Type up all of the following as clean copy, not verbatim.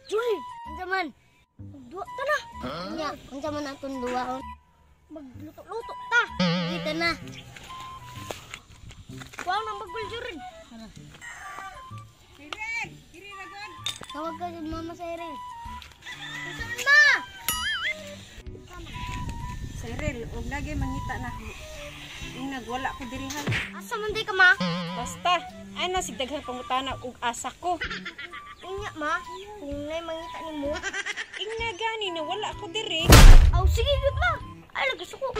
Joy, unsa man? Magduwa ta na. Nya, unsa man atong duwaon? Magluto-luto ta. Kita na. Kuha nang bagul jurin. Irene, diri na gud. Tawag ka sa mama sa Irene. Unsa man ma? Cyril, og lagi mangita na ko. Ing nagwala ko dirihan. Asa man di ka ma? Basta, ay na sig daghang pangutana ug asa ko. Unya ma, kung nay mangita nimo. Ing na gani na wala ko diri. Aw sige gud ma. Ay lagi suko.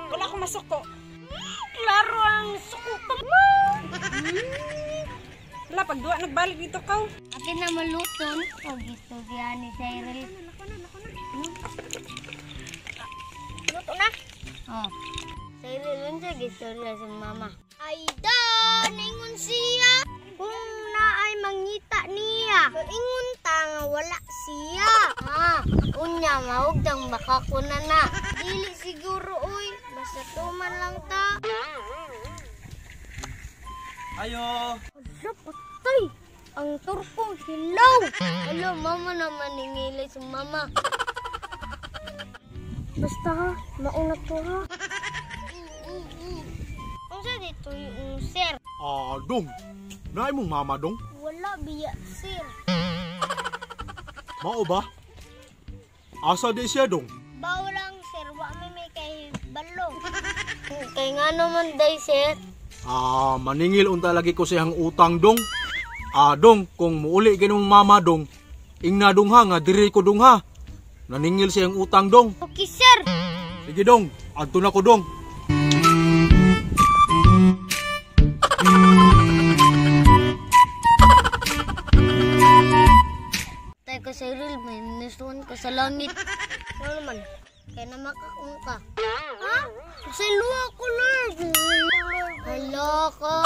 Wala ko masuko. Klaro ang suko pa ma. Wala pagduwa nagbalik dito kaw. Akin na maluton. O gusto diyan ni Cyril. Luto na. Oh. Cyril, unsa gusto niya sa mama? Ay da, ningon siya. Kung naay mangita niya, ingon ta nga wala siya. Unya maugdang baka ko na na. Dili siguro uy, basta tuman lang ta. Ayo. Ala, patay! Ang turkong hilaw! Ala, mama naman ningilay sa mama. Basta ha, mauna to ha. Ang sa dito yung sir? Dong. Naay mong mama, dong. Wala biya, sir. Mao ba? Asa di siya, dong? Bawo lang, sir. Wa may kay balong. Kay nga naman day, sir. Maningil unta lagi ko siyang utang, dong. Dong, kung muuli ganung mama, dong, ingna dong ha, nga diri ko dong ha. Naningil siyang utang, dong. Okay, sir. Sige, dong. Adto na ko, dong. Tay ko, Cyril, may nisuan ka sa langit. Ano naman? Kaya na makakong ka. Ha? Kasi luha ko, Lord. Hala ka.